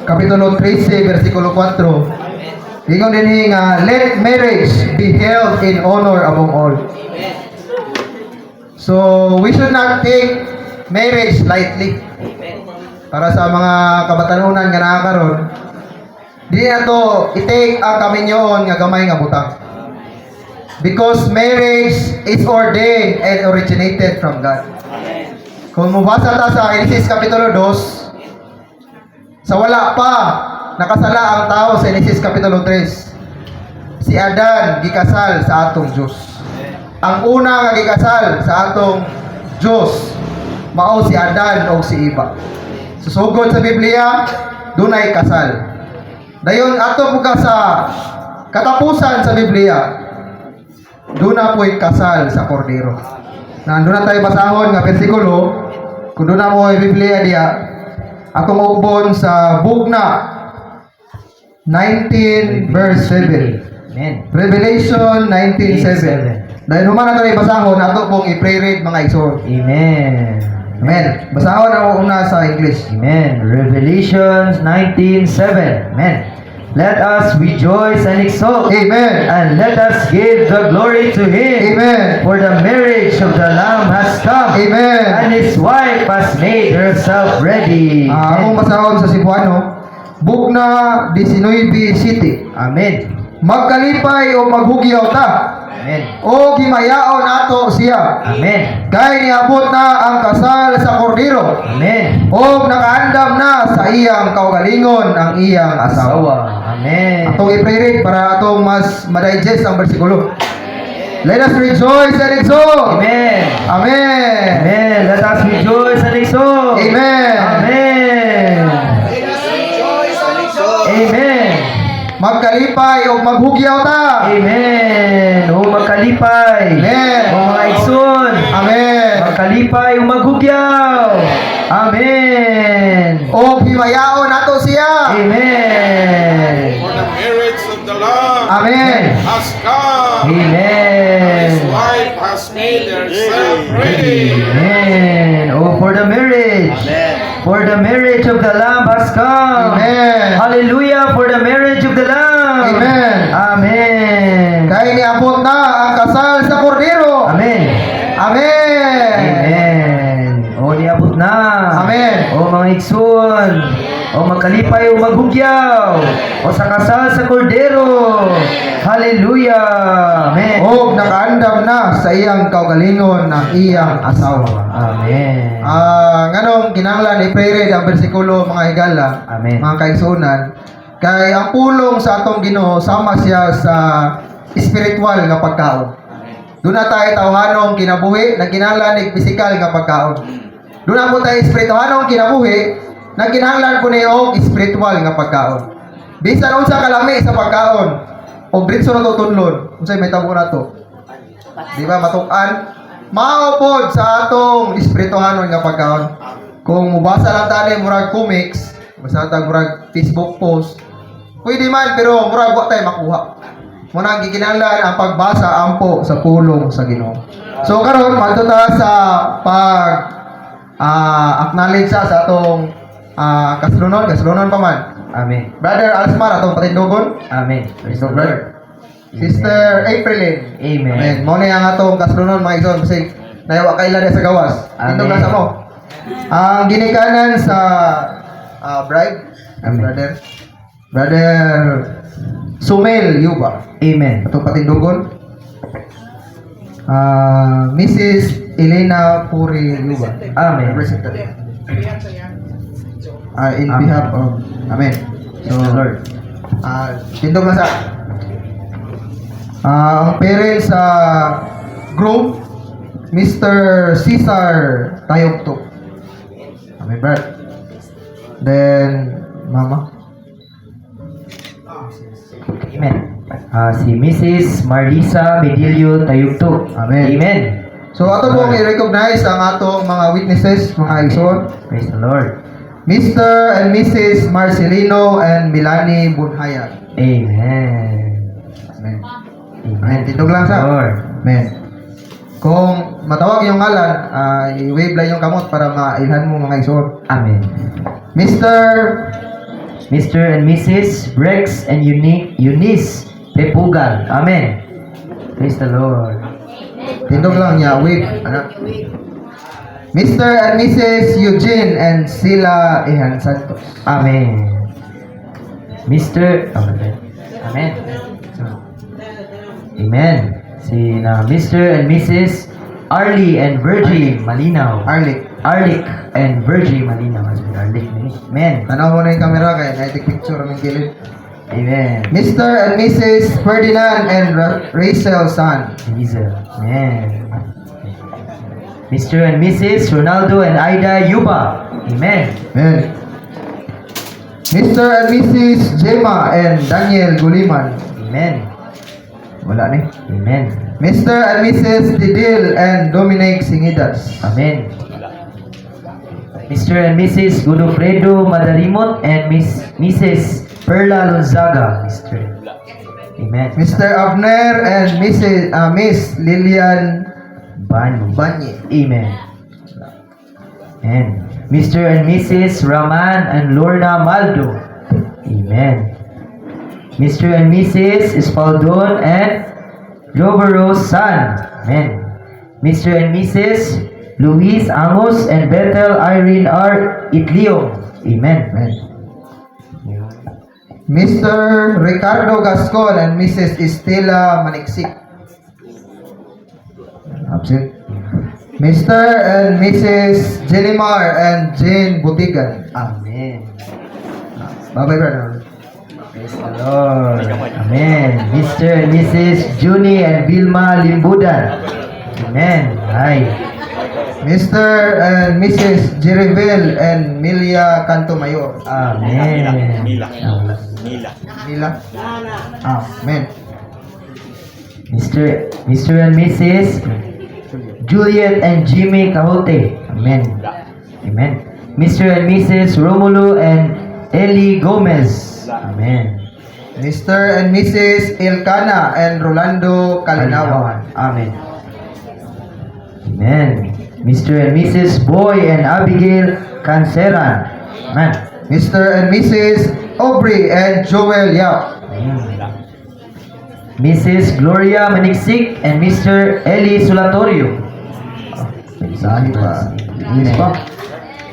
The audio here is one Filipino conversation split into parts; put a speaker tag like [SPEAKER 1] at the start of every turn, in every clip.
[SPEAKER 1] Kapitulo 13, versikulo 4. Ingon din nga, let marriage be held in honor among all. So, we should not take marriage lightly. Para sa mga kabatanunan nga nakakaroon, di na to i-take ang kaminyoon nga gamay nga butang. Because marriage is ordained and originated from God. Kung mabasa ta sa Genesis Kapitulo 2, sa wala pa nakasala ang tao sa Genesis Kapitulo 3, si Adan gikasal sa atong Diyos. Ang una nga gikasal sa atong Diyos, mao si Adan o si Eva. Susugod sa Biblia, dunay kasal. Dayon ato buka sa katapusan sa Biblia, duna po'y kasal sa kordero. Nandun na tayo basahon nga versikulo, kung doon na mo ay Biblia diya, atong maubon sa Bugna 19 verse 7.
[SPEAKER 2] Amen.
[SPEAKER 1] Revelation 19:7. Dahil human na tayo basahon, ato pong i-pray-read mga igsoon.
[SPEAKER 2] Amen.
[SPEAKER 1] Amen. Basahon ang una sa English.
[SPEAKER 2] Amen. Revelations 19:7. Amen. Let us rejoice and exult.
[SPEAKER 1] Amen.
[SPEAKER 2] And let us give the glory to Him.
[SPEAKER 1] Amen.
[SPEAKER 2] For the marriage of the Lamb has come.
[SPEAKER 1] Amen.
[SPEAKER 2] And His wife has made herself ready.
[SPEAKER 1] Akong basahon sa Cebuano, Bugna 19 City.
[SPEAKER 2] Amen.
[SPEAKER 1] Magkalipay o maghugyaw ta,
[SPEAKER 2] Amen.
[SPEAKER 1] o gimayaon ato siya.
[SPEAKER 2] Amen.
[SPEAKER 1] Kay niabot na ang kasal sa kordero,
[SPEAKER 2] Amen.
[SPEAKER 1] o nakaandam na sa iyang kaugalingon ang iyang asawa.
[SPEAKER 2] Amen.
[SPEAKER 1] Atong i-pray para atong mas ma-digest ang bersikulo. Let us rejoice and exult.
[SPEAKER 2] Amen.
[SPEAKER 1] Amen.
[SPEAKER 2] Amen. Let us rejoice and exult.
[SPEAKER 1] Amen.
[SPEAKER 2] Amen. Amen.
[SPEAKER 1] Magkalipay o maghugyaw ta.
[SPEAKER 2] Amen. O magkalipay.
[SPEAKER 1] Amen.
[SPEAKER 2] O mga igsoon.
[SPEAKER 1] Amen.
[SPEAKER 2] Magkalipay o maghugyaw. Amen.
[SPEAKER 1] O himayaon nato siya.
[SPEAKER 2] Amen.
[SPEAKER 3] For the marriage of the Lamb
[SPEAKER 1] Amen.
[SPEAKER 3] has come.
[SPEAKER 2] Amen.
[SPEAKER 3] His wife has made herself ready.
[SPEAKER 2] Amen. Oh, for the marriage. For the marriage of the Lamb has come.
[SPEAKER 1] Amen.
[SPEAKER 2] Hallelujah for the marriage of the Lamb.
[SPEAKER 1] Amen.
[SPEAKER 2] Amen.
[SPEAKER 1] Kaya niabot na ang kasal sa kordero.
[SPEAKER 2] Amen.
[SPEAKER 1] Amen.
[SPEAKER 2] Amen. O niabot na.
[SPEAKER 1] Amen.
[SPEAKER 2] O mga igsoon. O magkalipay o maghugyaw. O sa kasal sa kordero. Hallelujah. Amen.
[SPEAKER 1] O nakaandam na sa iyang kaugalingon ng iyang asawa.
[SPEAKER 2] Amen.
[SPEAKER 1] Nganong kinahanglan i-pray ang bersikulo mga higala,
[SPEAKER 2] Amen.
[SPEAKER 1] mga kaigsunan, kay ang pulong sa atong Ginoo sama siya sa spiritual nga pagkaon. Doon na tayo tawhanong kinabuhi, na kinahanglan ng physical nga pagkaon. Doon na po tayo spirituhanong kinabuhi, na kinahanglan po niyo spiritual nga pagkaon. Bisan unsa kalami sa pagkaon, o britso na to tunlon, unsay may tabo na to. Di ba matukan? Maupod sa atong espirituhanon nga pagkaon. Kung mubasa lang tani murag comics, basta ta murag Facebook post, pwede man pero murag wa tayo makuha. Muna ang gikinahanglan ang pagbasa ampo sa pulong sa Ginoo. So karon madto ta sa pag acknowledge sa atong kaslunon pa man.
[SPEAKER 2] Amen.
[SPEAKER 1] Brother Alsmar atong patindugon.
[SPEAKER 2] Amen. Praise the
[SPEAKER 1] Brother.
[SPEAKER 2] Lord.
[SPEAKER 1] Sister Aprilyn.
[SPEAKER 2] Amen.
[SPEAKER 1] Amen. Mo ni ang atong kaslunon mga igsoon kasi nayawa kay lada sa gawas. Ito
[SPEAKER 2] Amen.
[SPEAKER 1] na sa mo. Ang ginikanan sa bride,
[SPEAKER 2] Amen.
[SPEAKER 1] Brother Sumel Yuba.
[SPEAKER 2] Amen.
[SPEAKER 1] Atong patindugon. Mrs. Elena Puri Yuba.
[SPEAKER 2] Amen.
[SPEAKER 1] Representative. In
[SPEAKER 2] Amen.
[SPEAKER 1] behalf of Amen.
[SPEAKER 2] So, Lord.
[SPEAKER 1] Tindog na sa ang parents sa group, Mr. Cesar Tayogto. Amen, Brad. Then, Mama.
[SPEAKER 2] Amen. Si Mrs. Marisa Medilio Tayugto.
[SPEAKER 1] Amen.
[SPEAKER 2] Amen.
[SPEAKER 1] So, ato pong i-recognize ang atong mga witnesses, mga igsoon.
[SPEAKER 2] Praise the Lord.
[SPEAKER 1] Mr. and Mrs. Marcelino and Milani Bunhayan.
[SPEAKER 2] Amen.
[SPEAKER 1] Amen.
[SPEAKER 2] Amen.
[SPEAKER 1] Amen. Tindog lang sa.
[SPEAKER 2] Lord.
[SPEAKER 1] Amen. Kung matawag yung ngalan, i-wave lang yung kamot para mailhan mo mga igsoon.
[SPEAKER 2] Amen.
[SPEAKER 1] Mr.
[SPEAKER 2] Mr. and Mrs. Brex and Eunice Pepugal. Amen. Praise the Lord.
[SPEAKER 1] Tindog lang niya, wait, anak. Mr. and Mrs. Eugene and Sila Ihan Santos.
[SPEAKER 2] Amen. Mr. Amen. Amen. Amen. Mr. and Mrs. Arlie and Virgie Malinaw.
[SPEAKER 1] Arlic.
[SPEAKER 2] Arlic and Virgie Malinaw. Arlic. Amen.
[SPEAKER 1] Tanaw mo na yung camera kaya naitik picture ng gilid.
[SPEAKER 2] Amen.
[SPEAKER 1] Mr. and Mrs. Ferdinand and Rachel San.
[SPEAKER 2] Diesel. Amen. Mr. and Mrs. Ronaldo and Ida Yuba. Amen.
[SPEAKER 1] Amen. Mr. and Mrs. Gemma and Daniel Guliman.
[SPEAKER 2] Amen.
[SPEAKER 1] Wala ni.
[SPEAKER 2] Amen.
[SPEAKER 1] Mr. and Mrs. Didil and Dominic Singidas.
[SPEAKER 2] Amen. Mr. and Mrs. Godofredo Madarimot and Mrs. Perla Lonzaga. Amen.
[SPEAKER 1] Mr. Abner and Miss Lilian
[SPEAKER 2] Bani.
[SPEAKER 1] Banyi.
[SPEAKER 2] Amen. And Mr. and Mrs. Raman and Lorna Maldo. Amen. Mr. and Mrs. Espaldon and Robero San. Amen. Mr. and Mrs. Luis Amos and Bethel Irene R. Itlio. Amen. Amen.
[SPEAKER 1] Mr. Ricardo Gascon and Mrs. Estela Maniksik. Absent. Mr. and Mrs. Jenimar and Jane Butigan.
[SPEAKER 2] Amen.
[SPEAKER 1] Bye-bye, brother.
[SPEAKER 2] Praise the Lord. Amen. Mr. and Mrs. Junie and Vilma Limbudan. Amen. Hi.
[SPEAKER 1] Mr. and Mrs. Jerivel and Milia Cantomayor.
[SPEAKER 2] Amen.
[SPEAKER 1] Mila? Amen.
[SPEAKER 2] Mr. and Mrs. Juliet and Jimmy Cahote. Amen. Amen. Mr. and Mrs. Romulo and Eli Gomez. Amen.
[SPEAKER 1] Mr. and Mrs. Elcana and Rolando Kalinawan.
[SPEAKER 2] Amen. Amen. Mr. and Mrs. Boy and Abigail Canceran. Amen.
[SPEAKER 1] Mr. and Mrs. Aubrey and Joel Yap.
[SPEAKER 2] Mrs. Gloria Maniksik and Mr. Eli Solatorio.
[SPEAKER 1] Saan ba?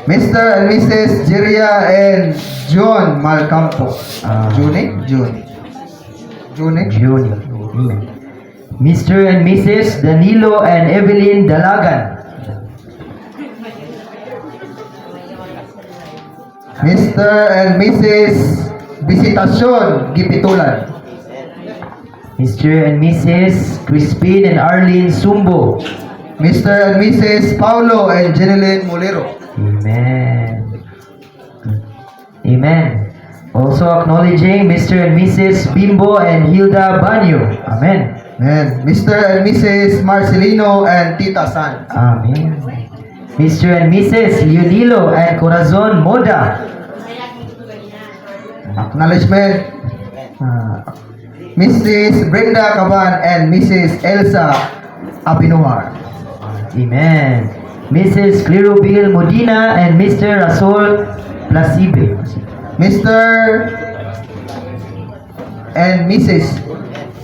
[SPEAKER 1] Mr. and Mrs. Jiria and John Malcampo. June? June.
[SPEAKER 2] Juni. Amen. Mr. and Mrs. Danilo and Evelyn Dalagan.
[SPEAKER 1] Mr. and Mrs. Visitacion Gipitulan.
[SPEAKER 2] Mr. and Mrs. Crispin and Arlene Sumbo.
[SPEAKER 1] Mr. and Mrs. Paulo and Jeneline Molero.
[SPEAKER 2] Amen. Amen. Also acknowledging Mr. and Mrs. Bimbo and Hilda Banyo. Amen.
[SPEAKER 1] And Mr. and Mrs. Marcelino and Tita San.
[SPEAKER 2] Amen. Mr. and Mrs. Leonilo and Corazon Moda.
[SPEAKER 1] Acknowledgement. Mrs. Brenda Caban and Mrs. Elsa Abinuar.
[SPEAKER 2] Amen. Mrs. Clirobil Modina and Mr. Rasol Placibe.
[SPEAKER 1] Mr. and Mrs.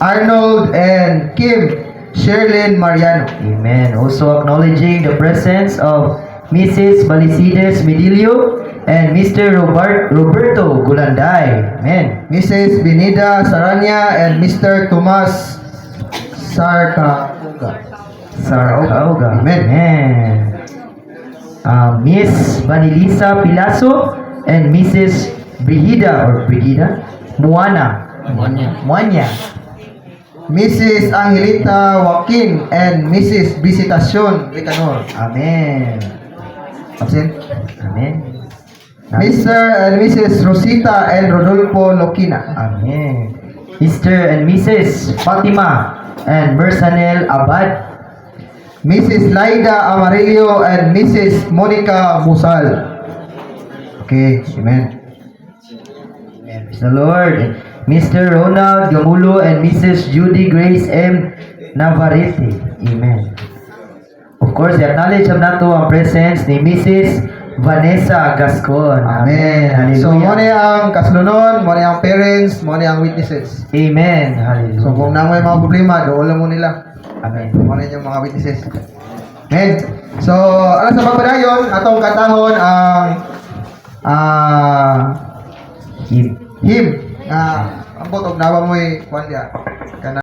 [SPEAKER 1] Arnold and Kim Sherlyn Mariano.
[SPEAKER 2] Amen. Also acknowledging the presence of Mrs. Balicides Medilio and Mr. Roberto Gulanday. Amen.
[SPEAKER 1] Mrs. Benida Saranya and Mr. Tomas Sarcauga.
[SPEAKER 2] Sarauga.
[SPEAKER 1] Amen.
[SPEAKER 2] Amen. Miss Vanilisa Pilaso and Mrs. Brigida Muanya.
[SPEAKER 1] Mrs. Angelita Joaquin and Mrs. Visitacion Ricanor.
[SPEAKER 2] Amen.
[SPEAKER 1] Absent.
[SPEAKER 2] Amen.
[SPEAKER 1] Mr. and Mrs. Rosita and Rodolfo Lokina.
[SPEAKER 2] Amen. Mr. and Mrs. Fatima and Mersanel Abad.
[SPEAKER 1] Mrs. Laida Amarillo and Mrs. Monica Musal. Okay, amen.
[SPEAKER 2] Praise the Lord. Mr. Ronald Gamulo and Mrs. Judy Grace M. Navarrete. Amen. Of course, i-acknowledge nato ang presence ni Mrs. Vanessa Gascon.
[SPEAKER 1] Amen.
[SPEAKER 2] Hallelujah.
[SPEAKER 1] So, mo na ang kaslunon, mo na ang parents, mo na ang witnesses.
[SPEAKER 2] Amen. Hallelujah.
[SPEAKER 1] So, kung na may mga problema, doon lang mo nila.
[SPEAKER 2] Amen.
[SPEAKER 1] Mo na yung mga witnesses. Amen. So, alas sa pagpadayon, atong katahon ang
[SPEAKER 2] Him.
[SPEAKER 1] him. Ang botog nawa mo'y kwan diya. Kana